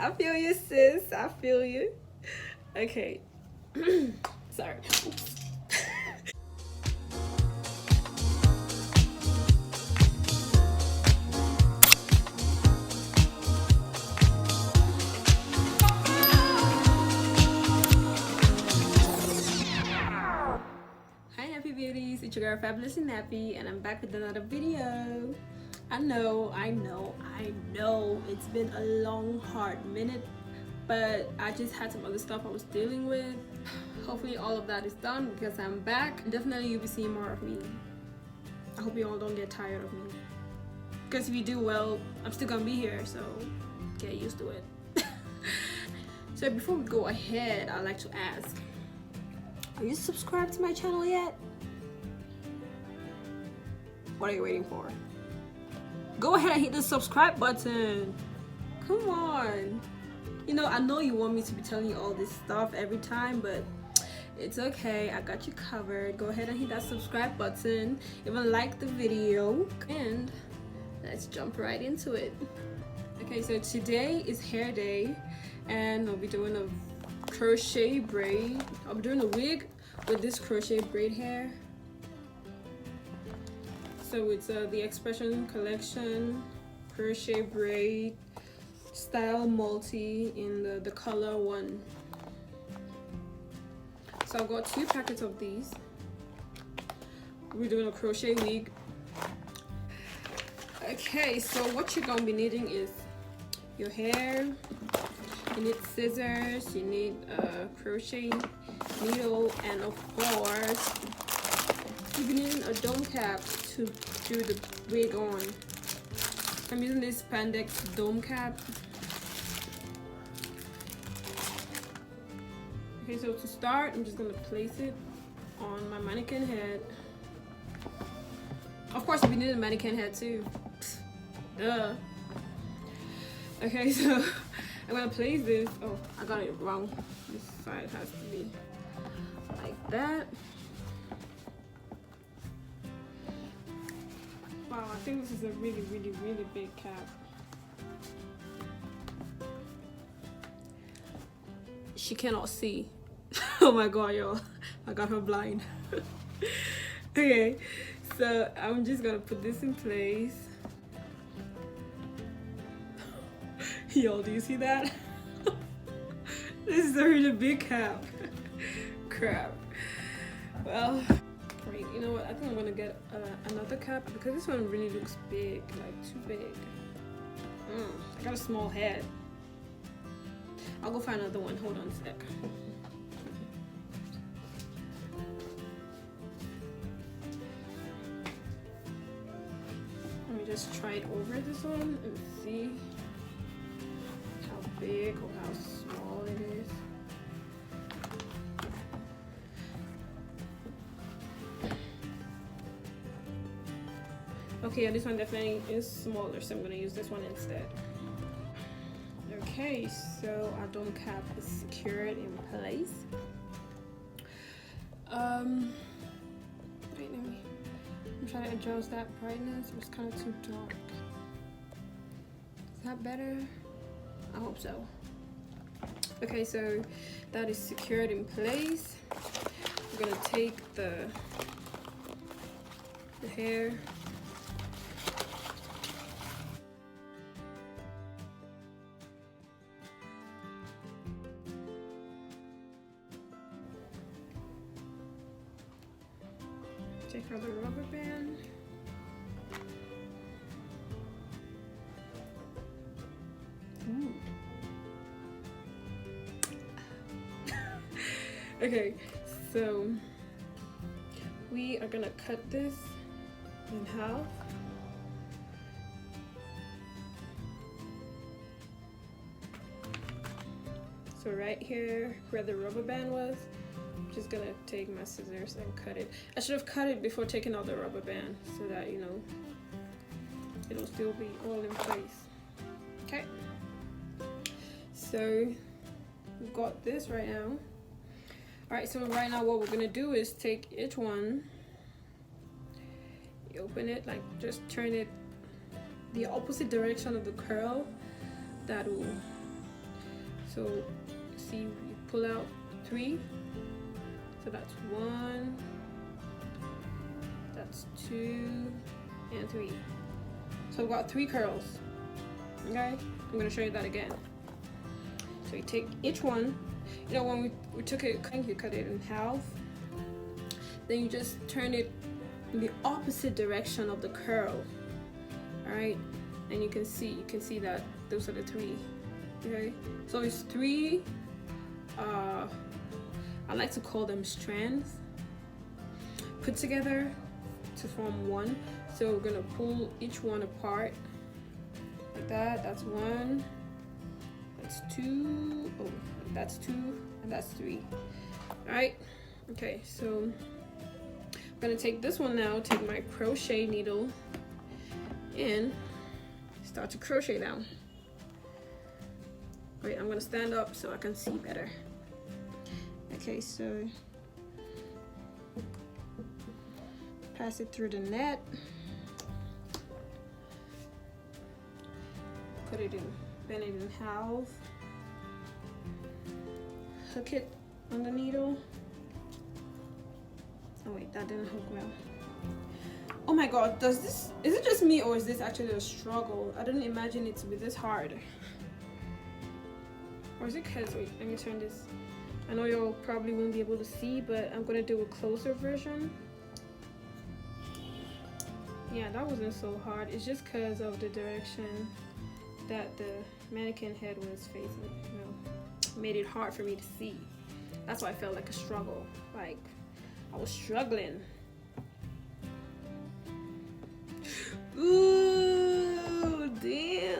I feel you, sis. I feel you. Okay. Sorry. Oops. Hi Nappy beauties, it's your girl Fabulous and Nappy, and I'm back with another video. I know it's been a long hard minute, but I just had some other stuff I was dealing with. Hopefully all of that is done because I'm back. Definitely you'll be seeing more of me. I hope you all don't get tired of me, because if you do, well, I'm still gonna be here, so get used to it. So before we go ahead, I'd like to ask, are you subscribed to my channel yet? What are you waiting for? Go ahead and hit the subscribe button. Come on. You know, I know you want me to be telling you all this stuff every time, but it's okay. I got you covered. Go ahead and hit that subscribe button. Even like the video. And let's jump right into it. Okay, so today is hair day, and I'll be doing a crochet braid. I'll be doing a wig with this crochet braid hair. So it's the Expression Collection crochet braid style multi in the color 1. So I've got 2 packets of these. We're doing a crochet wig. Okay, so what you're gonna be needing is your hair. You need scissors, you need a crochet needle, and of course you'll be needing a dome cap to do the wig on. I'm using this spandex dome cap. Okay, so to start, I'm just gonna place it on my mannequin head. Of course, you need a mannequin head too. Duh. Okay, so I'm gonna place this. Oh, I got it wrong. This side has to be like that. Wow, I think this is a really big cap. She cannot see. Oh my god, y'all. I got her blind. Okay, so I'm just gonna put this in place. Y'all, do you see that? This is a really big cap. Crap. Well, wait, you know what? I think I'm gonna get another cap because this one really looks big, like too big. I got a small head. I'll go find another one. Hold on a sec. Let me just try it over this one and see how big or how small it is. Okay, yeah, this one definitely is smaller, so I'm gonna use this one instead. Okay, so our dome cap is secured in place. Wait, I'm trying to adjust that brightness. It was kind of too dark. Is that better? I hope so. Okay, so that is secured in place. We're gonna take the hair. Take out the rubber band. Ooh. Okay, so we are gonna cut this in half. So right here where the rubber band was, I'm just gonna take my scissors and cut it. I should have cut it before taking out the rubber band so that, you know, it'll still be all in place. Okay, so we've got this right now. All right, so right now what we're gonna do is take each one, you open it, like just turn it the opposite direction of the curl. That will So see, you pull out 3, so that's 1, that's 2, and 3. So I've got 3 curls. Okay, I'm gonna show you that again. So you take each one, you know, when we took it, you cut it in half, then you just turn it in the opposite direction of the curl. All right, and you can see that those are the 3. Okay, so it's 3, I like to call them strands, put together to form one. So we're gonna pull each one apart like that. That's 1, that's 2, oh, that's 2, and that's 3. All right, okay, so I'm gonna take this one now, take my crochet needle and start to crochet down. Wait, I'm gonna stand up so I can see better. Okay, so pass it through the net, put it in, bend it in half, hook it on the needle. Oh wait, that didn't hook well. Oh my god, is it just me, or is this actually a struggle? I didn't imagine it to be this hard. Or is it because, wait, let me turn this. I know y'all probably won't be able to see, but I'm gonna do a closer version. Yeah, that wasn't so hard. It's just because of the direction that the mannequin head was facing, you know, made it hard for me to see. That's why I felt like a struggle, like I was struggling. Ooh, damn.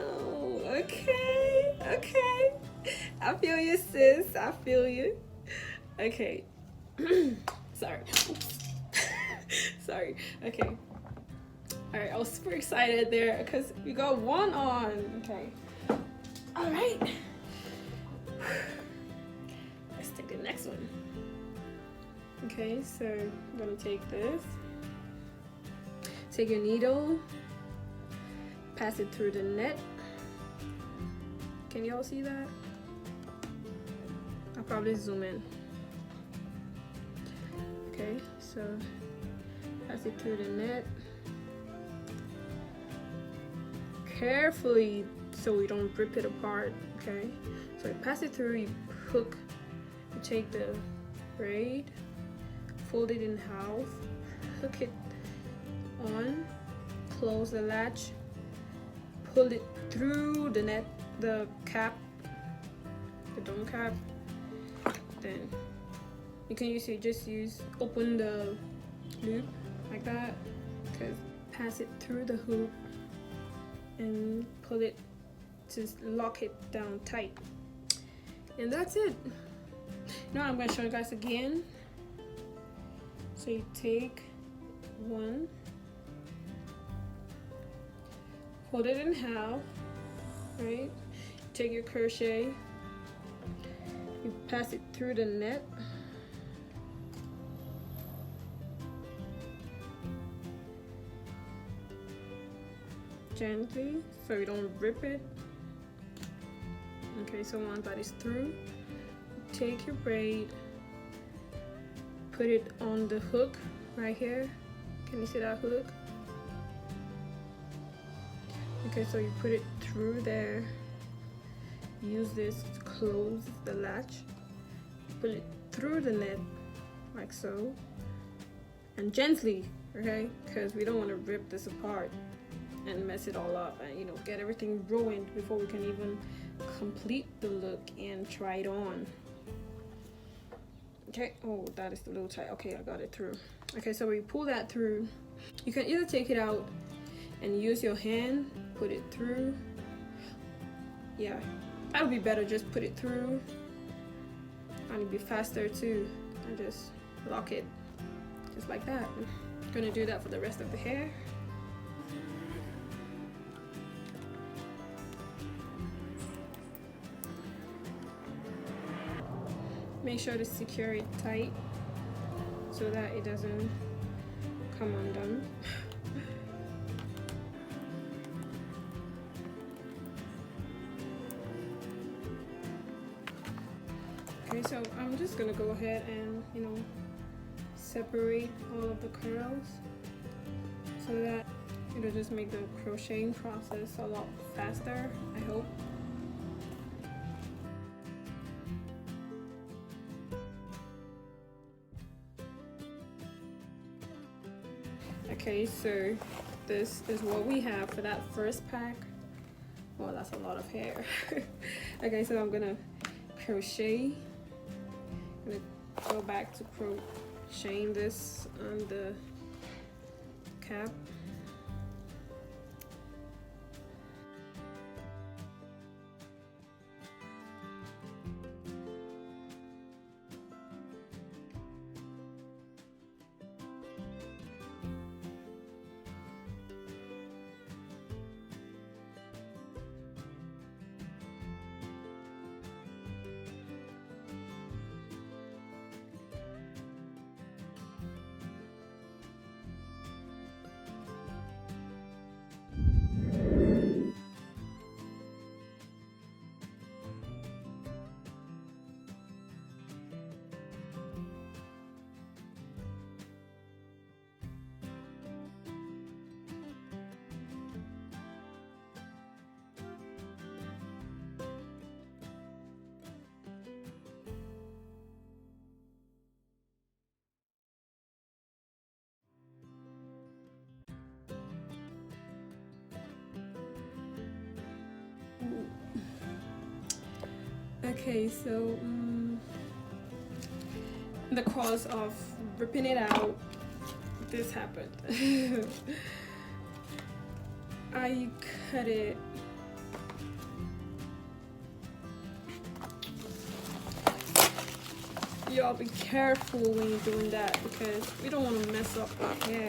Okay, okay. I feel you, sis. I feel you. Okay. Sorry. Sorry. Okay. All right. I was super excited there because we got 1 on. Okay. All right. Let's take the next one. Okay. So I'm gonna take this. Take your needle. Pass it through the net. Can y'all see that? I'll probably zoom in. Okay, so pass it through the net. Carefully so we don't rip it apart, okay? So you pass it through, you hook, you take the braid, fold it in half, hook it on, close the latch, pull it through the net, the cap, the dome cap. Then you can open the loop like that, because pass it through the hoop and pull it to lock it down tight, and that's it. Now I'm going to show you guys again. So you take 1, fold it in half, right? Take your crochet, you pass it through the net, gently so you don't rip it. Okay, so once that is through, take your braid, put it on the hook right here. Can you see that hook? Okay, so you put it through there, use this to close the latch, pull it through the net like so, and gently, okay, because we don't want to rip this apart and mess it all up and, you know, get everything ruined before we can even complete the look and try it on. Okay, oh, that is a little tight. Okay, I got it through. Okay, so we pull that through. You can either take it out and use your hand, put it through. Yeah, that would be better. Just put it through, and it'd be faster too. And just lock it, just like that. I'm gonna do that for the rest of the hair. Make sure to secure it tight so that it doesn't come undone. Okay, so I'm just gonna go ahead and, you know, separate all of the curls so that it'll just make the crocheting process a lot faster, I hope. Okay, so this is what we have for that first pack. Well, that's a lot of hair. Okay, so I'm gonna crochet. I'm gonna go back to crocheting this on the cap. Okay, so the cause of ripping it out, this happened. I cut it y'all be careful when you're doing that because we don't want to mess up our hair.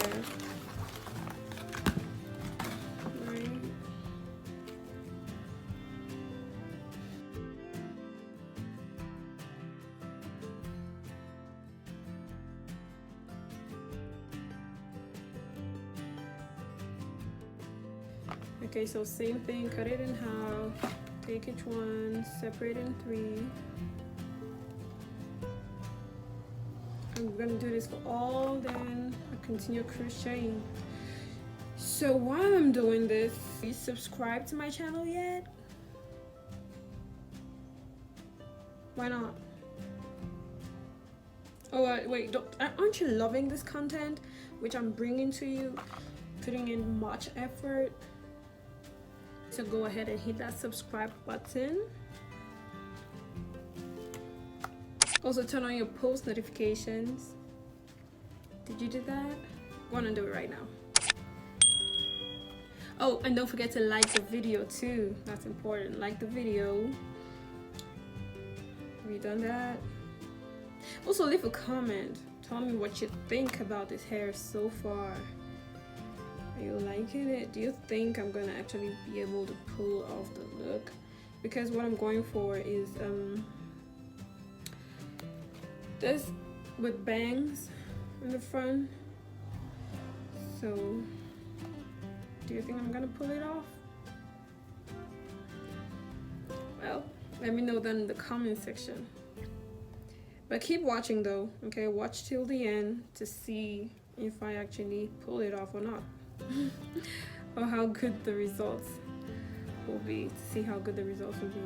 Okay, so same thing, cut it in half, take each one, separate in 3. I'm gonna do this for all, then I continue crocheting. So while I'm doing this, you subscribe to my channel yet? Why not? Oh wait, aren't you loving this content which I'm bringing to you, putting in much effort? So go ahead and hit that subscribe button. Also turn on your post notifications. Did you do that? Go on and do it right now. Oh, and don't forget to like the video too. That's important. Like the video. Have you done that? Also leave a comment. Tell me what you think about this hair so far. Are you liking it? Do you think I'm gonna actually be able to pull off the look? Because what I'm going for is this with bangs in the front. So do you think I'm gonna pull it off? Well, let me know down in the comment section. But keep watching though, okay? Watch till the end to see if I actually pull it off or not. Or how good the results will be, to see how good the results will be.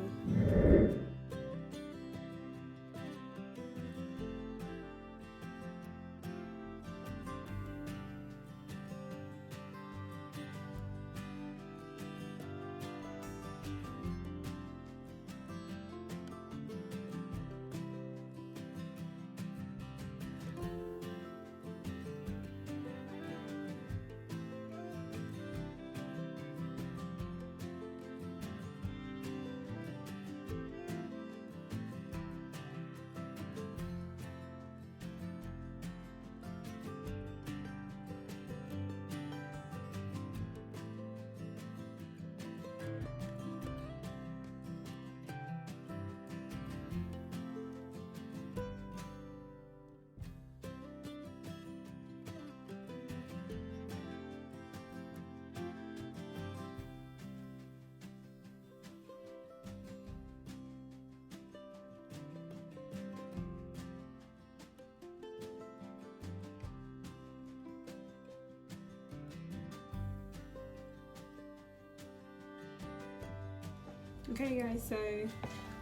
Okay guys, so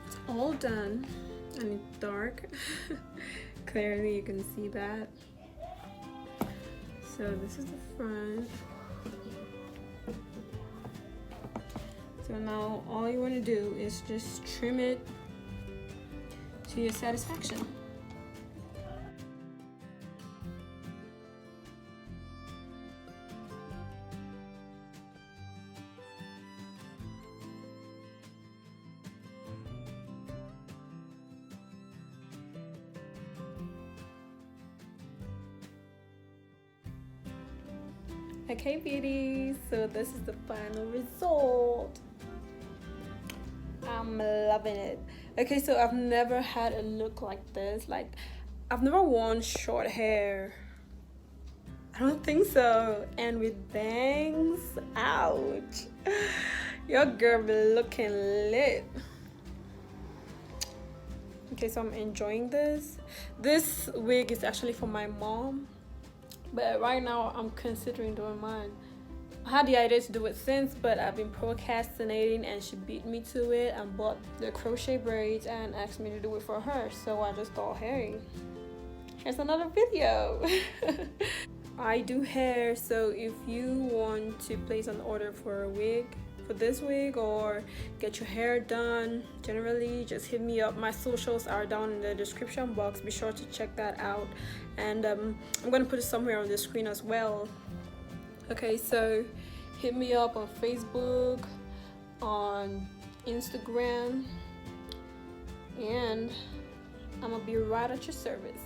it's all done and it's dark. Clearly you can see that. So this is the front. So now all you want to do is just trim it to your satisfaction. Okay beauties, so this is the final result. I'm loving it. Okay, so I've never had a look like this. Like, I've never worn short hair. I don't think so. And with bangs, ouch. Your girl be looking lit. Okay, so I'm enjoying this. This wig is actually for my mom, but right now I'm considering doing mine. I had the idea to do it since, but I've been procrastinating and she beat me to it and bought the crochet braids and asked me to do it for her. So I just thought, hey, here's another video. I do hair, so if you want to place an order for a wig, for this wig, or get your hair done generally, just hit me up. My socials are down in the description box. Be sure to check that out, and I'm gonna put it somewhere on the screen as well. Okay, so hit me up on Facebook, on Instagram, and I'm gonna be right at your service.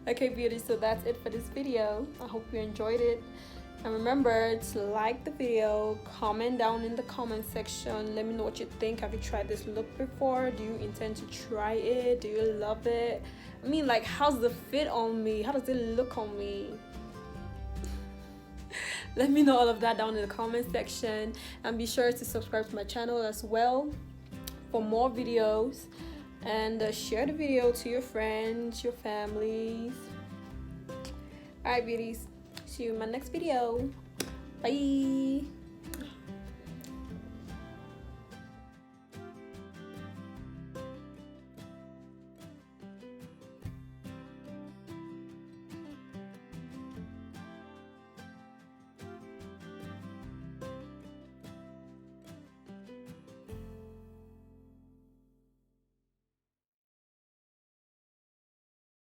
Okay beauty, so that's it for this video. I hope you enjoyed it, and remember to like the video, comment down in the comment section, let me know what you think. Have you tried this look before? Do you intend to try it? Do you love it? I mean, like, how's the fit on me? How does it look on me? Let me know all of that down in the comment section, and be sure to subscribe to my channel as well for more videos, and share the video to your friends, your families. Alright beauties, see you in my next video. Bye.